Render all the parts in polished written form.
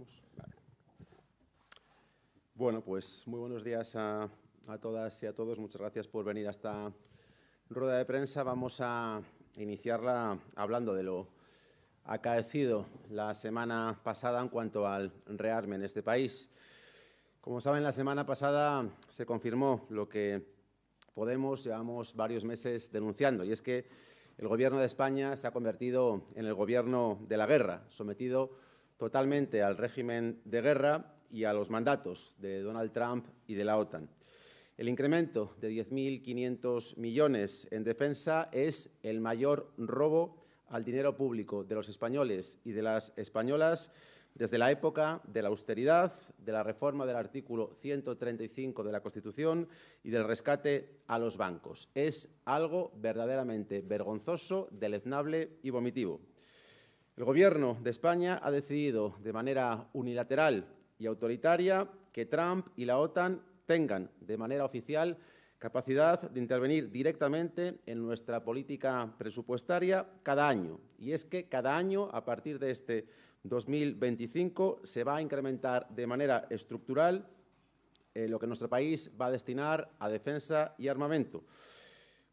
¿Empezamos? Vale. Bueno, pues muy buenos días a todas y a todos. Muchas gracias por venir a esta rueda de prensa. Vamos a iniciarla hablando de lo acaecido la semana pasada en cuanto al rearme en este país. Como saben, la semana pasada se confirmó lo que Podemos llevamos varios meses denunciando, y es que el Gobierno de España se ha convertido en el gobierno de la guerra, sometido totalmente al régimen de guerra y a los mandatos de Donald Trump y de la OTAN. El incremento de 10.500 millones en defensa es el mayor robo al dinero público de los españoles y de las españolas desde la época de la austeridad, de la reforma del artículo 135 de la Constitución y del rescate a los bancos. Es algo verdaderamente vergonzoso, deleznable y vomitivo. El Gobierno de España ha decidido de manera unilateral y autoritaria que Trump y la OTAN tengan de manera oficial capacidad de intervenir directamente en nuestra política presupuestaria cada año. Y es que cada año, a partir de este 2025, se va a incrementar de manera estructural lo que nuestro país va a destinar a defensa y armamento.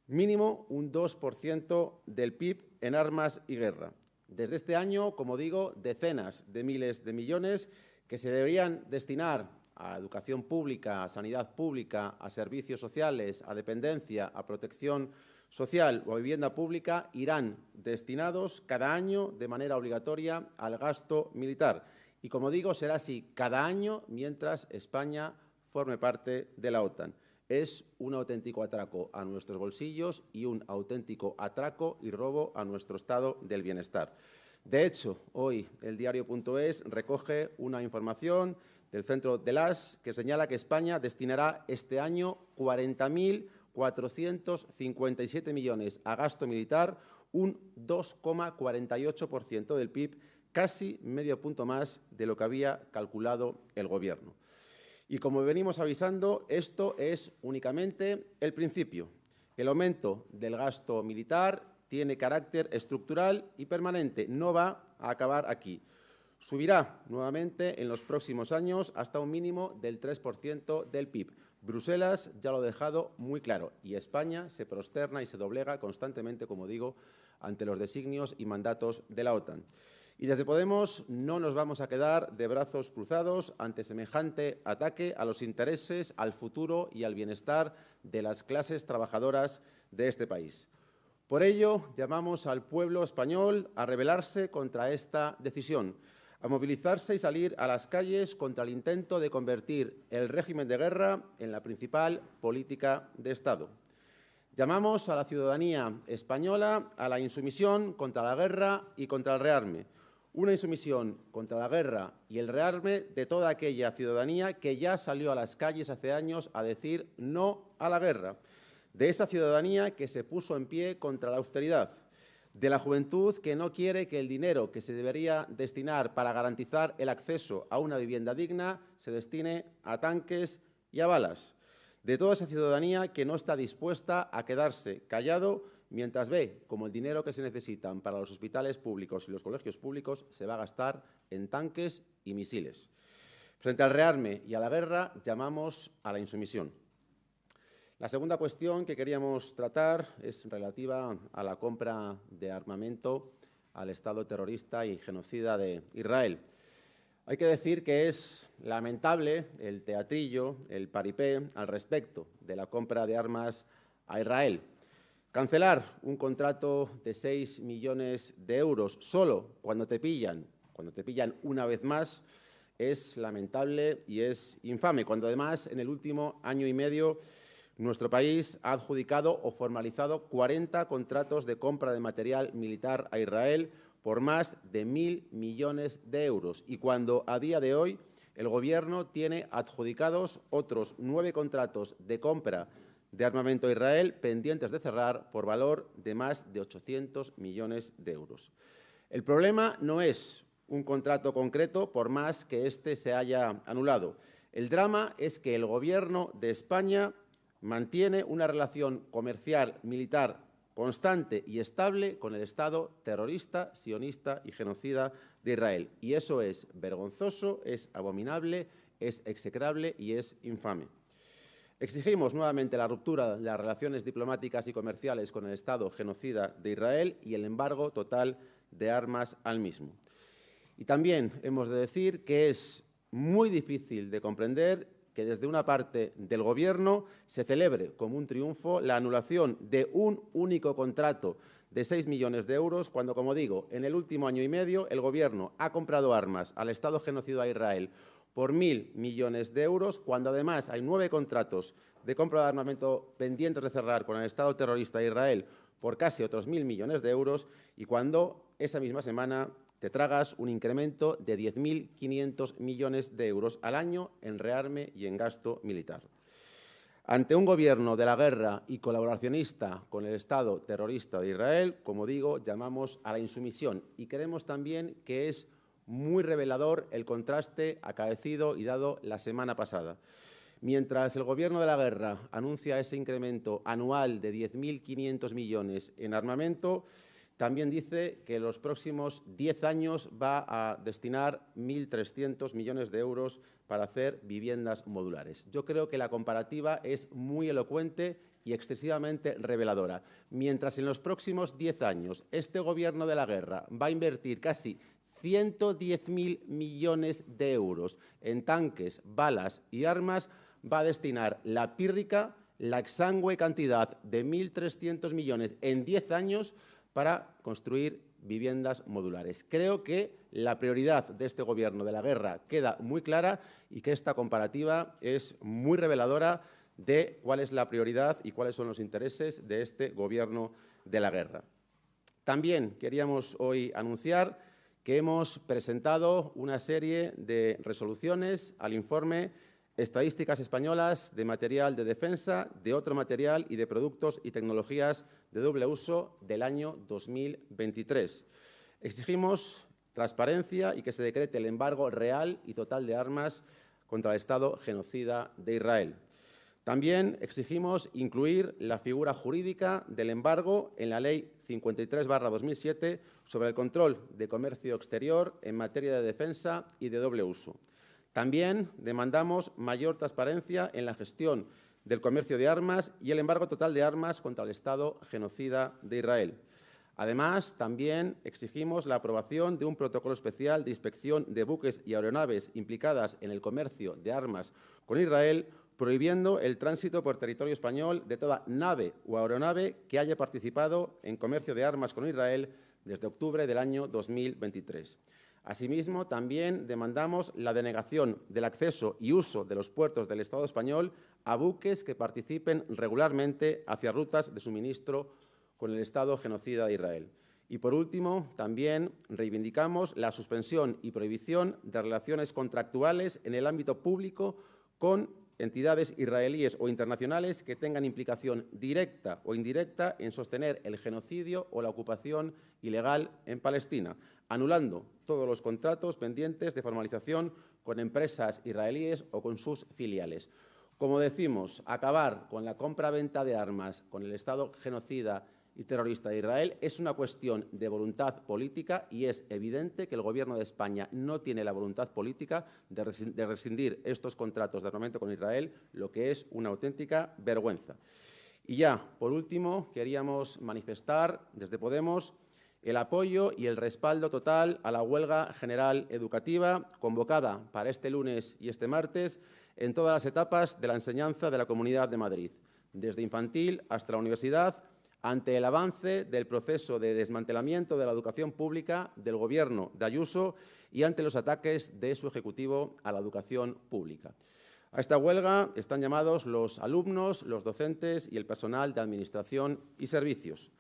Mínimo un 2% del PIB en armas y guerra. Desde este año, como digo, decenas de miles de millones que se deberían destinar a educación pública, a sanidad pública, a servicios sociales, a dependencia, a protección social o a vivienda pública, irán destinados cada año de manera obligatoria al gasto militar. Y, como digo, será así cada año mientras España forme parte de la OTAN. Es un auténtico atraco a nuestros bolsillos y un auténtico atraco y robo a nuestro estado del bienestar. De hecho, hoy el diario.es recoge una información del Centro de las que señala que España destinará este año 40.457 millones a gasto militar, un 2,48% del PIB, casi medio punto más de lo que había calculado el Gobierno. Y como venimos avisando, esto es únicamente el principio. El aumento del gasto militar tiene carácter estructural y permanente, no va a acabar aquí. Subirá nuevamente en los próximos años hasta un mínimo del 3% del PIB. Bruselas ya lo ha dejado muy claro y España se prosterna y se doblega constantemente, como digo, ante los designios y mandatos de la OTAN. Y desde Podemos no nos vamos a quedar de brazos cruzados ante semejante ataque a los intereses, al futuro y al bienestar de las clases trabajadoras de este país. Por ello, llamamos al pueblo español a rebelarse contra esta decisión, a movilizarse y salir a las calles contra el intento de convertir el régimen de guerra en la principal política de Estado. Llamamos a la ciudadanía española a la insumisión contra la guerra y contra el rearme. Una insumisión contra la guerra y el rearme de toda aquella ciudadanía que ya salió a las calles hace años a decir no a la guerra, de esa ciudadanía que se puso en pie contra la austeridad, de la juventud que no quiere que el dinero que se debería destinar para garantizar el acceso a una vivienda digna se destine a tanques y a balas, de toda esa ciudadanía que no está dispuesta a quedarse callado mientras ve como el dinero que se necesitan para los hospitales públicos y los colegios públicos se va a gastar en tanques y misiles. Frente al rearme y a la guerra, llamamos a la insumisión. La segunda cuestión que queríamos tratar es relativa a la compra de armamento al Estado terrorista y genocida de Israel. Hay que decir que es lamentable el teatrillo, el paripé al respecto de la compra de armas a Israel. Cancelar un contrato de 6 millones de euros solo cuando te pillan una vez más, es lamentable y es infame, cuando además en el último año y medio nuestro país ha adjudicado o formalizado 40 contratos de compra de material militar a Israel por más de 1.000 millones de euros y cuando a día de hoy el Gobierno tiene adjudicados otros 9 contratos de compra de armamento a Israel pendientes de cerrar por valor de más de 800 millones de euros. El problema no es un contrato concreto, por más que éste se haya anulado. El drama es que el Gobierno de España mantiene una relación comercial militar constante y estable con el Estado terrorista, sionista y genocida de Israel. Y eso es vergonzoso, es abominable, es execrable y es infame. Exigimos nuevamente la ruptura de las relaciones diplomáticas y comerciales con el Estado genocida de Israel y el embargo total de armas al mismo. Y también hemos de decir que es muy difícil de comprender que desde una parte del Gobierno se celebre como un triunfo la anulación de un único contrato de 6 millones de euros, cuando, como digo, en el último año y medio el Gobierno ha comprado armas al Estado genocida de Israel por 1.000 millones de euros, cuando además hay 9 contratos de compra de armamento pendientes de cerrar con el Estado terrorista de Israel por casi otros 1.000 millones de euros, y cuando esa misma semana te tragas un incremento de 10.500 millones de euros al año en rearme y en gasto militar. Ante un gobierno de la guerra y colaboracionista con el Estado terrorista de Israel, como digo, llamamos a la insumisión, y creemos también que es muy revelador el contraste acaecido y dado la semana pasada. Mientras el Gobierno de la guerra anuncia ese incremento anual de 10.500 millones en armamento, también dice que en los próximos 10 años va a destinar 1.300 millones de euros para hacer viviendas modulares. Yo creo que la comparativa es muy elocuente y excesivamente reveladora. Mientras en los próximos 10 años este Gobierno de la guerra va a invertir casi 110.000 millones de euros en tanques, balas y armas, va a destinar la pírrica, la exangüe cantidad de 1.300 millones en 10 años para construir viviendas modulares. Creo que la prioridad de este Gobierno de la guerra queda muy clara y que esta comparativa es muy reveladora de cuál es la prioridad y cuáles son los intereses de este Gobierno de la guerra. También queríamos hoy anunciar que hemos presentado una serie de resoluciones al informe Estadísticas españolas de material de defensa, de otro material y de productos y tecnologías de doble uso del año 2023. Exigimos transparencia y que se decrete el embargo real y total de armas contra el Estado genocida de Israel. También exigimos incluir la figura jurídica del embargo en la Ley 53/2007 sobre el control de comercio exterior en materia de defensa y de doble uso. También demandamos mayor transparencia en la gestión del comercio de armas y el embargo total de armas contra el Estado genocida de Israel. Además, también exigimos la aprobación de un protocolo especial de inspección de buques y aeronaves implicadas en el comercio de armas con Israel, prohibiendo el tránsito por territorio español de toda nave o aeronave que haya participado en comercio de armas con Israel desde octubre del año 2023. Asimismo, también demandamos la denegación del acceso y uso de los puertos del Estado español a buques que participen regularmente hacia rutas de suministro con el Estado genocida de Israel. Y, por último, también reivindicamos la suspensión y prohibición de relaciones contractuales en el ámbito público con entidades israelíes o internacionales que tengan implicación directa o indirecta en sostener el genocidio o la ocupación ilegal en Palestina, anulando todos los contratos pendientes de formalización con empresas israelíes o con sus filiales. Como decimos, acabar con la compra-venta de armas con el Estado genocida y terrorista de Israel es una cuestión de voluntad política y es evidente que el Gobierno de España no tiene la voluntad política de rescindir estos contratos de armamento con Israel, lo que es una auténtica vergüenza. Y ya, por último, queríamos manifestar desde Podemos el apoyo y el respaldo total a la huelga general educativa convocada para este lunes y este martes en todas las etapas de la enseñanza de la Comunidad de Madrid, desde infantil hasta la universidad, ante el avance del proceso de desmantelamiento de la educación pública del Gobierno de Ayuso y ante los ataques de su Ejecutivo a la educación pública. A esta huelga están llamados los alumnos, los docentes y el personal de Administración y Servicios.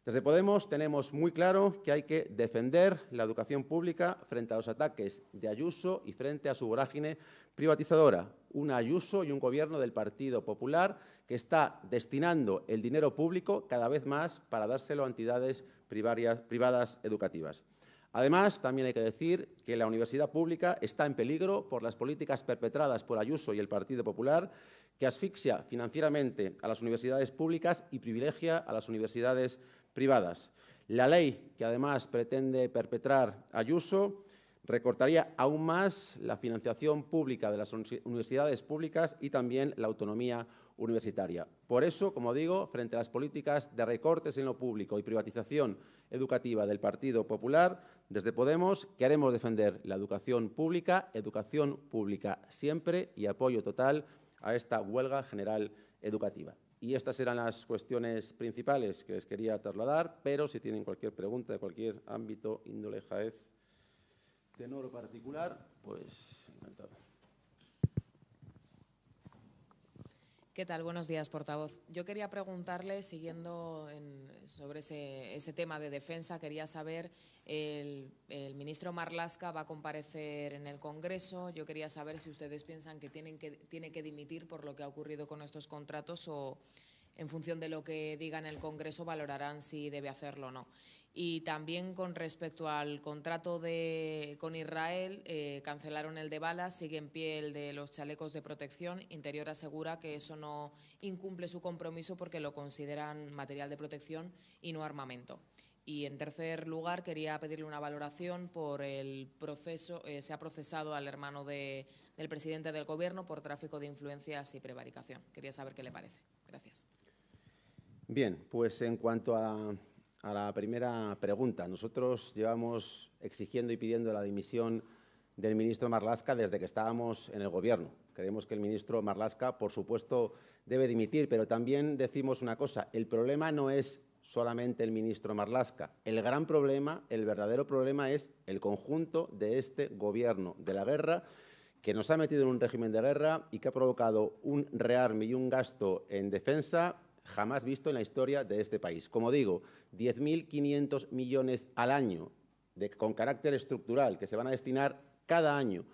Desde Podemos tenemos muy claro que hay que defender la educación pública frente a los ataques de Ayuso y frente a su vorágine privatizadora. Un Ayuso y un Gobierno del Partido Popular que está destinando el dinero público cada vez más para dárselo a entidades privadas educativas. Además, también hay que decir que la universidad pública está en peligro por las políticas perpetradas por Ayuso y el Partido Popular, que asfixia financieramente a las universidades públicas y privilegia a las universidades privadas. La ley que además pretende perpetrar Ayuso recortaría aún más la financiación pública de las universidades públicas y también la autonomía universitaria. Por eso, como digo, frente a las políticas de recortes en lo público y privatización educativa del Partido Popular, desde Podemos queremos defender la educación pública siempre y apoyo total a esta huelga general educativa. Y estas eran las cuestiones principales que les quería trasladar, pero si tienen cualquier pregunta de cualquier ámbito, índole, jaez, tenor o particular, pues encantado. ¿Qué tal? Buenos días, portavoz. Yo quería preguntarle, siguiendo sobre ese tema de defensa, quería saber, el ministro Marlaska va a comparecer en el Congreso. Yo quería saber si ustedes piensan que tiene que dimitir por lo que ha ocurrido con estos contratos o, en función de lo que diga en el Congreso, valorarán si debe hacerlo o no. Y también con respecto al contrato con Israel, cancelaron el de balas, sigue en pie el de los chalecos de protección. Interior asegura que eso no incumple su compromiso porque lo consideran material de protección y no armamento. Y, en tercer lugar, quería pedirle una valoración por el proceso. Se ha procesado al hermano del presidente del Gobierno por tráfico de influencias y prevaricación. Quería saber qué le parece. Gracias. Bien, pues en cuanto a la primera pregunta, nosotros llevamos exigiendo y pidiendo la dimisión del ministro Marlaska desde que estábamos en el Gobierno. Creemos que el ministro Marlaska, por supuesto, debe dimitir, pero también decimos una cosa: el problema no es solamente el ministro Marlaska. El gran problema, el verdadero problema, es el conjunto de este Gobierno de la guerra, que nos ha metido en un régimen de guerra y que ha provocado un rearme y un gasto en defensa jamás visto en la historia de este país. Como digo, 10.500 millones al año con carácter estructural que se van a destinar cada año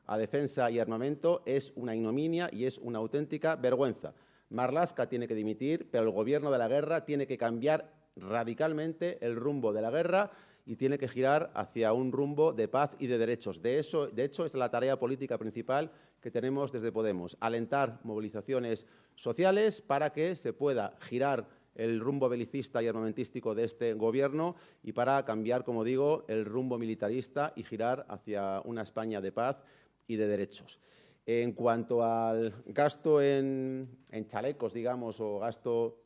a defensa y armamento es una ignominia y es una auténtica vergüenza. Marlaska tiene que dimitir, pero el Gobierno de la guerra tiene que cambiar radicalmente el rumbo de la guerra y tiene que girar hacia un rumbo de paz y de derechos. De hecho, es la tarea política principal que tenemos desde Podemos: alentar movilizaciones sociales para que se pueda girar el rumbo belicista y armamentístico de este Gobierno y para cambiar, como digo, el rumbo militarista y girar hacia una España de paz y de derechos. En cuanto al gasto en chalecos, digamos, o gasto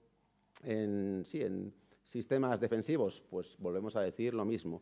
en sistemas defensivos, pues volvemos a decir lo mismo.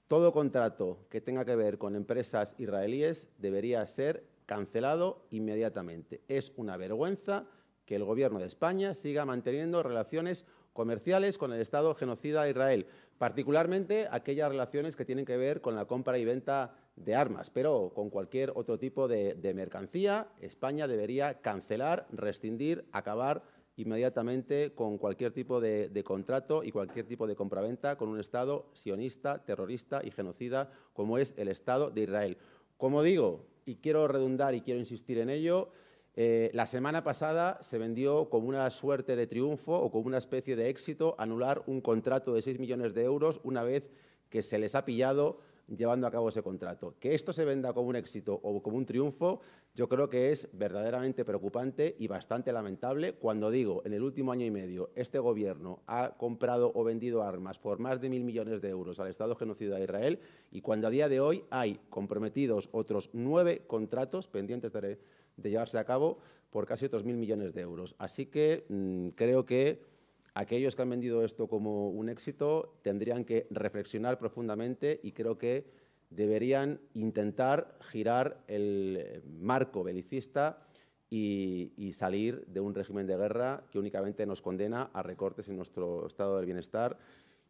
Todo contrato que tenga que ver con empresas israelíes debería ser cancelado inmediatamente. Es una vergüenza que el Gobierno de España siga manteniendo relaciones comerciales con el Estado genocida de Israel, particularmente aquellas relaciones que tienen que ver con la compra y venta de armas, pero con cualquier otro tipo de mercancía. España debería cancelar, rescindir, acabar inmediatamente con cualquier tipo de contrato y cualquier tipo de compraventa con un Estado sionista, terrorista y genocida como es el Estado de Israel. Como digo, y quiero redundar y quiero insistir en ello, la semana pasada se vendió como una suerte de triunfo o como una especie de éxito anular un contrato de 6 millones de euros una vez que se les ha pillado llevando a cabo ese contrato. Que esto se venda como un éxito o como un triunfo, yo creo que es verdaderamente preocupante y bastante lamentable cuando, digo, en el último año y medio este Gobierno ha comprado o vendido armas por más de 1.000 millones de euros al Estado genocida de Israel y cuando a día de hoy hay comprometidos otros 9 contratos pendientes de llevarse a cabo por casi otros 1.000 millones de euros. Así que creo que aquellos que han vendido esto como un éxito tendrían que reflexionar profundamente y creo que deberían intentar girar el marco belicista y salir de un régimen de guerra que únicamente nos condena a recortes en nuestro estado del bienestar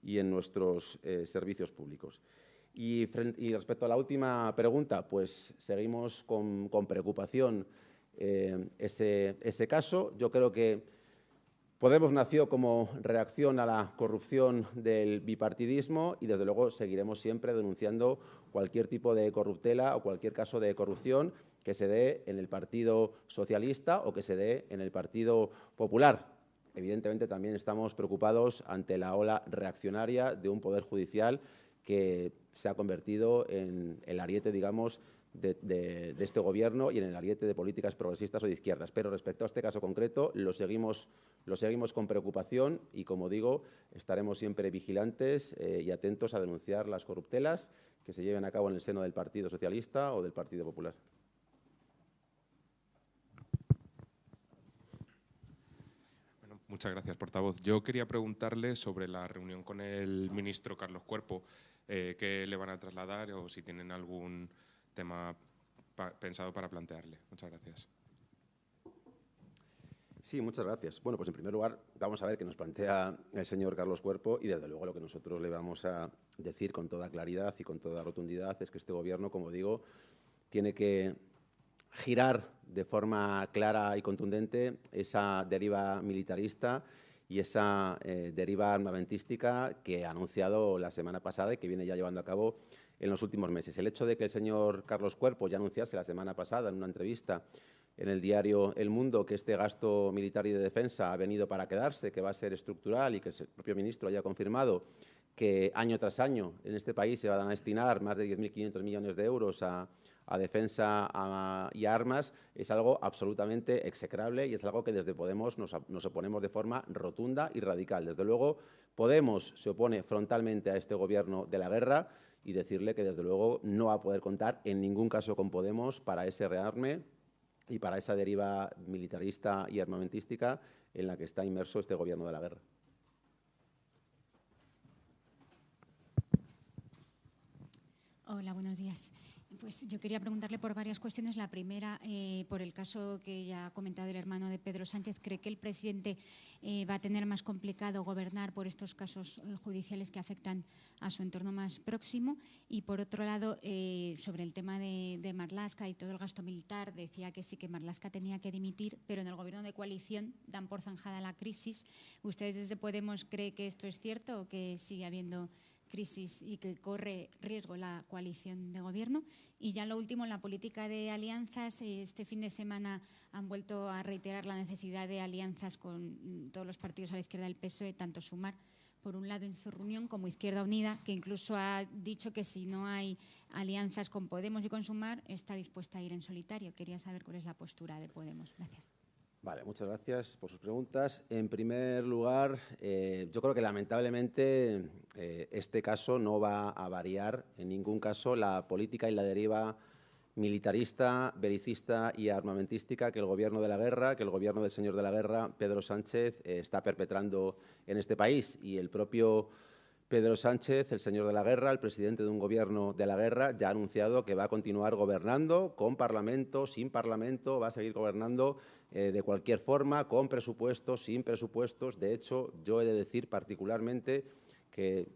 y en nuestros servicios públicos. Y respecto a la última pregunta, pues seguimos con preocupación ese caso. Yo creo que Podemos nació como reacción a la corrupción del bipartidismo y, desde luego, seguiremos siempre denunciando cualquier tipo de corruptela o cualquier caso de corrupción que se dé en el Partido Socialista o que se dé en el Partido Popular. Evidentemente, también estamos preocupados ante la ola reaccionaria de un Poder Judicial que se ha convertido en el ariete, digamos, de este Gobierno y en el ariete de políticas progresistas o de izquierdas. Pero respecto a este caso concreto, lo seguimos con preocupación y, como digo, estaremos siempre vigilantes y atentos a denunciar las corruptelas que se lleven a cabo en el seno del Partido Socialista o del Partido Popular. Muchas gracias, portavoz. Yo quería preguntarle sobre la reunión con el ministro Carlos Cuerpo, qué le van a trasladar o si tienen algún tema pensado para plantearle. Muchas gracias. Sí, muchas gracias. Bueno, pues en primer lugar vamos a ver qué nos plantea el señor Carlos Cuerpo y desde luego lo que nosotros le vamos a decir con toda claridad y con toda rotundidad es que este Gobierno, como digo, tiene que girar de forma clara y contundente esa deriva militarista y esa deriva armamentística que ha anunciado la semana pasada y que viene ya llevando a cabo en los últimos meses. El hecho de que el señor Carlos Cuerpo ya anunciase la semana pasada en una entrevista en el diario El Mundo que este gasto militar y de defensa ha venido para quedarse, que va a ser estructural y que el propio ministro haya confirmado que año tras año en este país se van a destinar más de 10.500 millones de euros a defensa y a armas, es algo absolutamente execrable y es algo que desde Podemos nos oponemos de forma rotunda y radical. Desde luego, Podemos se opone frontalmente a este Gobierno de la guerra y decirle que, desde luego, no va a poder contar en ningún caso con Podemos para ese rearme y para esa deriva militarista y armamentística en la que está inmerso este Gobierno de la guerra. Hola, buenos días. Pues yo quería preguntarle por varias cuestiones. La primera, por el caso que ya ha comentado el hermano de Pedro Sánchez, ¿cree que el presidente va a tener más complicado gobernar por estos casos judiciales que afectan a su entorno más próximo? Y por otro lado, sobre el tema de Marlaska y todo el gasto militar, decía que sí, que Marlaska tenía que dimitir, pero en el Gobierno de coalición dan por zanjada la crisis. ¿Ustedes desde Podemos creen que esto es cierto o que sigue habiendo crisis y que corre riesgo la coalición de gobierno? Y ya lo último, en la política de alianzas, este fin de semana han vuelto a reiterar la necesidad de alianzas con todos los partidos a la izquierda del PSOE, tanto Sumar, por un lado en su reunión, como Izquierda Unida, que incluso ha dicho que si no hay alianzas con Podemos y con Sumar, está dispuesta a ir en solitario. Quería saber cuál es la postura de Podemos. Gracias. Vale, muchas gracias por sus preguntas. En primer lugar, yo creo que lamentablemente este caso no va a variar en ningún caso la política y la deriva militarista, belicista y armamentística que el Gobierno de la guerra, que el Gobierno del señor de la guerra, Pedro Sánchez, está perpetrando en este país. Y el propio Pedro Sánchez, el señor de la guerra, el presidente de un Gobierno de la guerra, ya ha anunciado que va a continuar gobernando con Parlamento, sin Parlamento, va a seguir gobernando de cualquier forma, con presupuestos, sin presupuestos. De hecho, yo he de decir particularmente que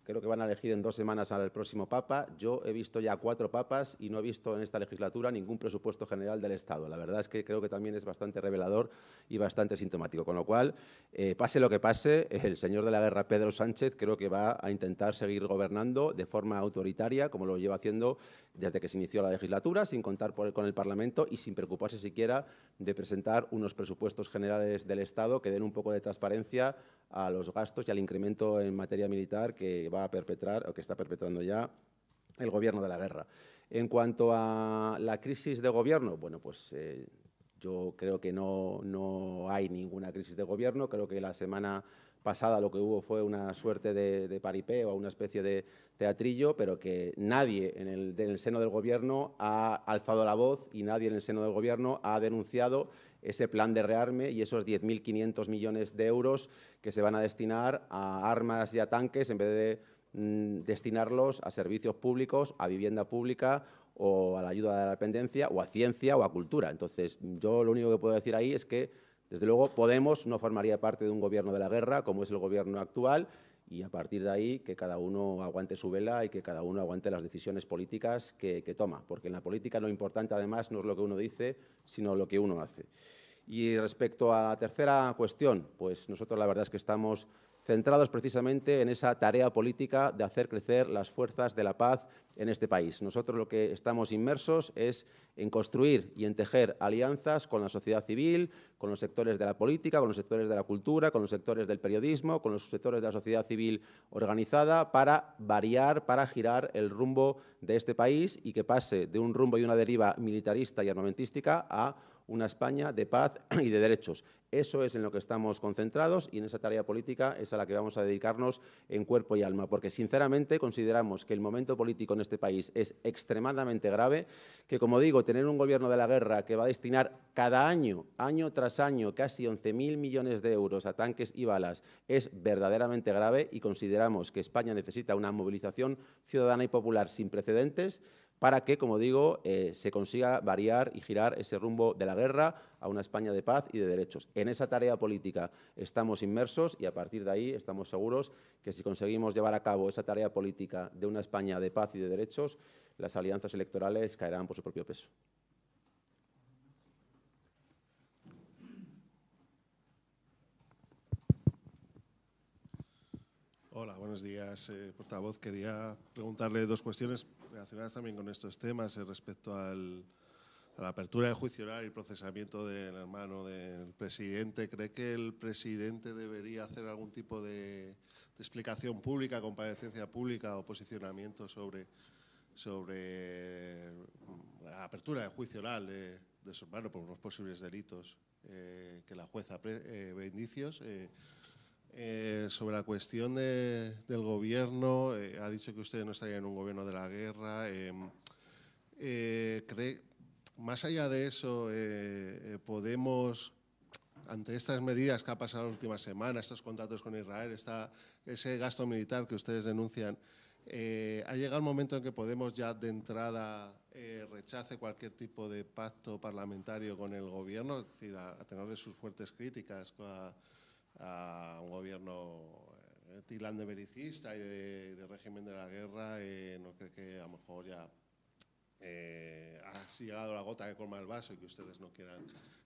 creo que van a elegir en 2 semanas al próximo Papa. Yo he visto ya 4 papas y no he visto en esta legislatura ningún presupuesto general del Estado. La verdad es que creo que también es bastante revelador y bastante sintomático. Con lo cual, pase lo que pase, el señor de la guerra, Pedro Sánchez, creo que va a intentar seguir gobernando de forma autoritaria, como lo lleva haciendo desde que se inició la legislatura, sin contar con el Parlamento y sin preocuparse siquiera de presentar unos presupuestos generales del Estado que den un poco de transparencia a los gastos y al incremento en materia militar que va a perpetrar o que está perpetrando ya el Gobierno de la guerra. En cuanto a la crisis de gobierno, bueno, pues yo creo que no hay ninguna crisis de gobierno. Creo que la semana pasada lo que hubo fue una suerte de paripé o una especie de teatrillo, pero que nadie en el seno del Gobierno ha alzado la voz y nadie en el seno del Gobierno ha denunciado ese plan de rearme y esos 10.500 millones de euros que se van a destinar a armas y a tanques en vez de destinarlos a servicios públicos, a vivienda pública o a la ayuda de la dependencia o a ciencia o a cultura. Entonces, yo lo único que puedo decir ahí es que, desde luego, Podemos no formaría parte de un Gobierno de la guerra como es el Gobierno actual y, a partir de ahí, que cada uno aguante su vela y que cada uno aguante las decisiones políticas que toma, porque en la política lo importante, además, no es lo que uno dice, sino lo que uno hace. Y respecto a la tercera cuestión, pues nosotros la verdad es que estamos centrados precisamente en esa tarea política de hacer crecer las fuerzas de la paz en este país. Nosotros lo que estamos inmersos es en construir y en tejer alianzas con la sociedad civil, con los sectores de la política, con los sectores de la cultura, con los sectores del periodismo, con los sectores de la sociedad civil organizada para variar, para girar el rumbo de este país y que pase de un rumbo y una deriva militarista y armamentística a una España de paz y de derechos. Eso es en lo que estamos concentrados y en esa tarea política es a la que vamos a dedicarnos en cuerpo y alma, porque sinceramente consideramos que el momento político en este país es extremadamente grave, que, como digo, tener un gobierno de la guerra que va a destinar cada año, año tras año, casi 11.000 millones de euros a tanques y balas es verdaderamente grave y consideramos que España necesita una movilización ciudadana y popular sin precedentes para que, como digo, se consiga variar y girar ese rumbo de la guerra a una España de paz y de derechos. En esa tarea política estamos inmersos y a partir de ahí estamos seguros que si conseguimos llevar a cabo esa tarea política de una España de paz y de derechos, las alianzas electorales caerán por su propio peso. Hola, buenos días, portavoz. Quería preguntarle dos cuestiones relacionadas también con estos temas respecto a la apertura de juicio oral y procesamiento del hermano del presidente. ¿Cree que el presidente debería hacer algún tipo de explicación pública, comparecencia pública o posicionamiento sobre la apertura de juicio oral de su hermano por unos posibles delitos que la jueza ve indicios? Sobre la cuestión del gobierno, ha dicho que usted no estaría en un gobierno de la guerra. Más allá de eso, podemos, ante estas medidas que ha pasado en la última semana, estos contactos con Israel, ese gasto militar que ustedes denuncian, ha llegado el momento en que Podemos ya de entrada rechace cualquier tipo de pacto parlamentario con el gobierno, es decir, a tenor de sus fuertes críticas a un gobierno tilande belicista y de régimen de la guerra. ¿No cree que a lo mejor ya ha llegado la gota que colma el vaso y que ustedes no quieran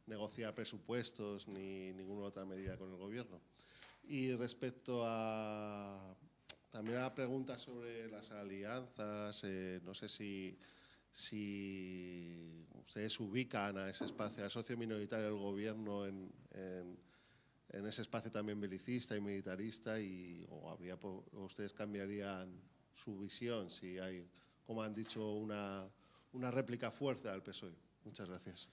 negociar presupuestos ni ninguna otra medida con el gobierno? Y respecto también a la pregunta sobre las alianzas, no sé si ustedes ubican a ese espacio, al socio minoritario del gobierno en ese espacio también belicista y militarista, o ustedes cambiarían su visión si hay, como han dicho, una réplica fuerte al PSOE. Muchas gracias.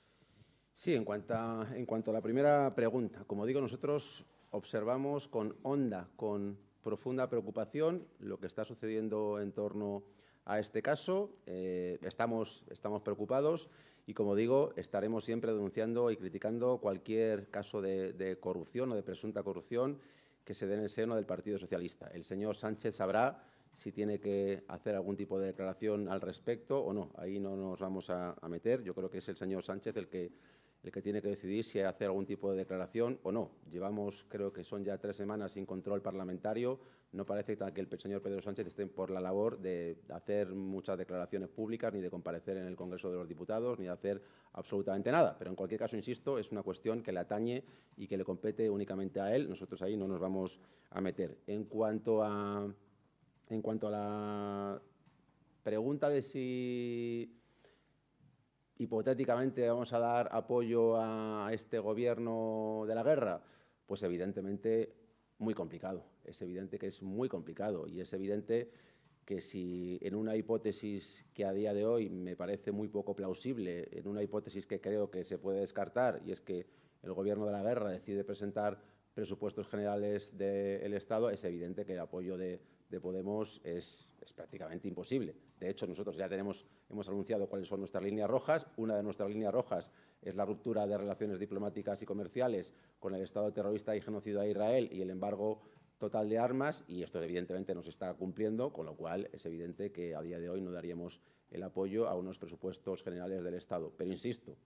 Sí, en cuanto a la primera pregunta, como digo, nosotros observamos con profunda preocupación lo que está sucediendo en torno a este caso. Estamos preocupados y, como digo, estaremos siempre denunciando y criticando cualquier caso de corrupción o de presunta corrupción que se dé en el seno del Partido Socialista. El señor Sánchez sabrá si tiene que hacer algún tipo de declaración al respecto o no. Ahí no nos vamos a meter. Yo creo que es el señor Sánchez el que tiene que decidir si hace algún tipo de declaración o no. Llevamos, creo que son ya 3 semanas sin control parlamentario. No parece que el señor Pedro Sánchez esté por la labor de hacer muchas declaraciones públicas, ni de comparecer en el Congreso de los Diputados, ni de hacer absolutamente nada. Pero, en cualquier caso, insisto, es una cuestión que le atañe y que le compete únicamente a él. Nosotros ahí no nos vamos a meter. En cuanto a la pregunta de si hipotéticamente vamos a dar apoyo a este gobierno de la guerra, pues evidentemente muy complicado. Es evidente que es muy complicado y es evidente que si en una hipótesis que a día de hoy me parece muy poco plausible, en una hipótesis que creo que se puede descartar, y es que el gobierno de la guerra decide presentar presupuestos generales del Estado, es evidente que el apoyo de Podemos es prácticamente imposible. De hecho, nosotros ya hemos anunciado cuáles son nuestras líneas rojas. Una de nuestras líneas rojas es la ruptura de relaciones diplomáticas y comerciales con el Estado terrorista y genocida de Israel y el embargo total de armas, y esto evidentemente no se está cumpliendo, con lo cual es evidente que a día de hoy no daríamos el apoyo a unos presupuestos generales del Estado. Pero insisto,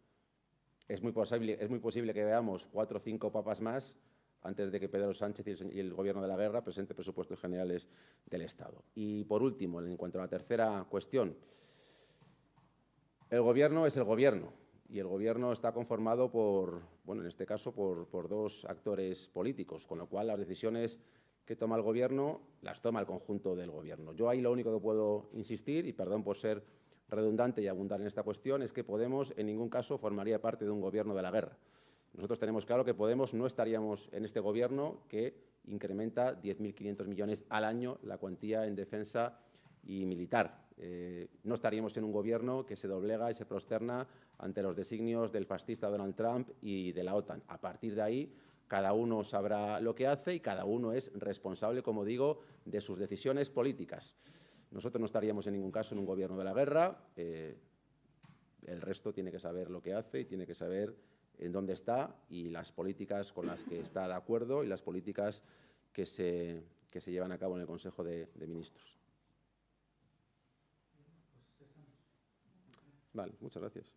es muy posible que veamos 4 o 5 papas más antes de que Pedro Sánchez y el Gobierno de la guerra presente presupuestos generales del Estado. Y, por último, en cuanto a la tercera cuestión, el Gobierno es el Gobierno y el Gobierno está conformado en este caso, por 2 actores políticos, con lo cual las decisiones que toma el Gobierno las toma el conjunto del Gobierno. Yo ahí lo único que puedo insistir, y perdón por ser redundante y abundar en esta cuestión, es que Podemos en ningún caso formaría parte de un Gobierno de la guerra. Nosotros tenemos claro que Podemos no estaríamos en este Gobierno que incrementa 10.500 millones al año la cuantía en defensa y militar. No estaríamos en un Gobierno que se doblega y se prosterna ante los designios del fascista Donald Trump y de la OTAN. A partir de ahí, cada uno sabrá lo que hace y cada uno es responsable, como digo, de sus decisiones políticas. Nosotros no estaríamos en ningún caso en un Gobierno de la guerra. El resto tiene que saber lo que hace y tiene que saber en dónde está y las políticas con las que está de acuerdo y las políticas que se llevan a cabo en el Consejo de Ministros. Vale, muchas gracias.